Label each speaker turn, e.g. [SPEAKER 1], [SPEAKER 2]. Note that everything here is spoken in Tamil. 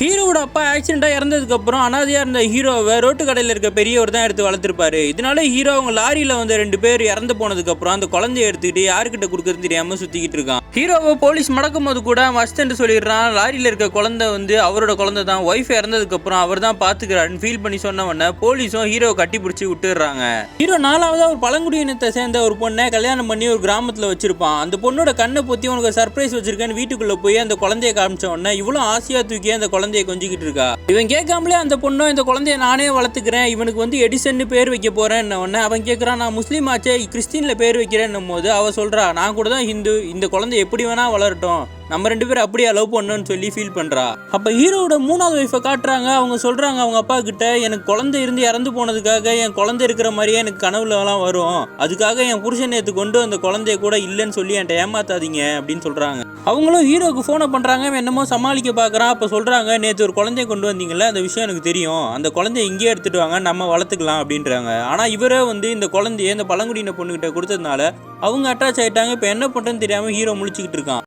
[SPEAKER 1] ஹீரோவோட அப்பா ஆக்சிடென்ட்டாக இறந்ததுக்கப்புறம் அனாதையாக இருந்த ஹீரோவை ரோட்டு கடையில் இருக்க பெரியவர் தான் எடுத்து வளர்த்துருப்பாரு. இதனால ஹீரோ அவங்க லாரியில் வந்து 2 பேர் இறந்து போனதுக்கப்புறம் அந்த குழந்தைய எடுத்துக்கிட்டு யாருக்கிட்ட கொடுக்குறது தெரியாமல் சுற்றிக்கிட்டு இருக்கான். ஹீரோவை போலீஸ் மடக்கும் போது கூட மஸ்தன்ட்டு சொல்லிடுறான், லாரியில் இருக்க குழந்தை வந்து அவரோட குழந்தை தான், ஒய்ஃப் இறந்ததுக்கப்புறம் அவர் தான் பார்த்துக்கிறாருன்னு ஃபீல் பண்ணி சொன்ன உடனே போலீஸும் ஹீரோவை கட்டி பிடிச்சி விட்டுடுறாங்க. ஹீரோ 4வது ஒரு பழங்குடியினத்தை சேர்ந்த ஒரு பொண்ணை கல்யாணம் பண்ணி ஒரு கிராமத்தில் வச்சிருப்பான். அந்த பொண்ணோட கண்ணை பொத்தி உனக்கு சர்ப்ரைஸ் வச்சிருக்கேன்னு வீட்டுக்குள்ளே போய் அந்த குழந்தைய காமிச்ச உடனே இவ்வளோ ஆசையாக தூக்கி அந்த குழந்தைய கொஞ்சிக்கிட்டு இருக்கா. இவன் கேட்காமலே அந்த பொண்ணும் இந்த குழந்தைய நானே வளர்த்துக்கிறேன், இவனுக்கு வந்து எடிசன் பேர் வைக்க போறேன். அவன் கேட்கறான், நான் முஸ்லீம் ஆச்சே, கிறிஸ்டின்ல பேர் வைக்கிறேன்னும் போது அவ சொல்றா, நான் கூட தான் ஹிந்து, இந்த குழந்தை எப்படி வேணா வளரட்டும், நம்ம 2 பேரும் அப்படியே லவ் பண்ணணும்னு சொல்லி ஃபீல் பண்றா. அப்ப ஹீரோட 3வது ஒய்ஃபை காட்டுறாங்க. அவங்க சொல்றாங்க அவங்க அப்பா கிட்ட, எனக்கு குழந்தை இருந்து இறந்து போனதுக்காக என் குழந்தை இருக்கிற மாதிரியே எனக்கு கனவுலலாம் வரும், அதுக்காக என் புருஷன் நேற்று கொண்டு அந்த குழந்தைய கூட இல்லைன்னு சொல்லி என்கிட்ட ஏமாத்தாதீங்க அப்படின்னு சொல்றாங்க. அவங்களும் ஹீரோக்கு ஃபோனை பண்றாங்க. என்னமோ சமாளிக்க பார்க்குறான். அப்போ சொல்றாங்க, நேற்று ஒரு குழந்தைய கொண்டு வந்தீங்கல்ல, அந்த விஷயம் எனக்கு தெரியும், அந்த குழந்தைய இங்கேயே எடுத்துட்டு வாங்க, நம்ம வளர்த்துக்கலாம் அப்படின்றாங்க. ஆனால் இவரே வந்து இந்த குழந்தைய இந்த பழங்குடியின பொண்ணுகிட்ட கொடுத்ததுனால அவங்க அட்டாச் ஆயிட்டாங்க. இப்போ என்ன பண்ணுறதுன்னு தெரியாமல் ஹீரோ முழிச்சுக்கிட்டு இருக்கான்.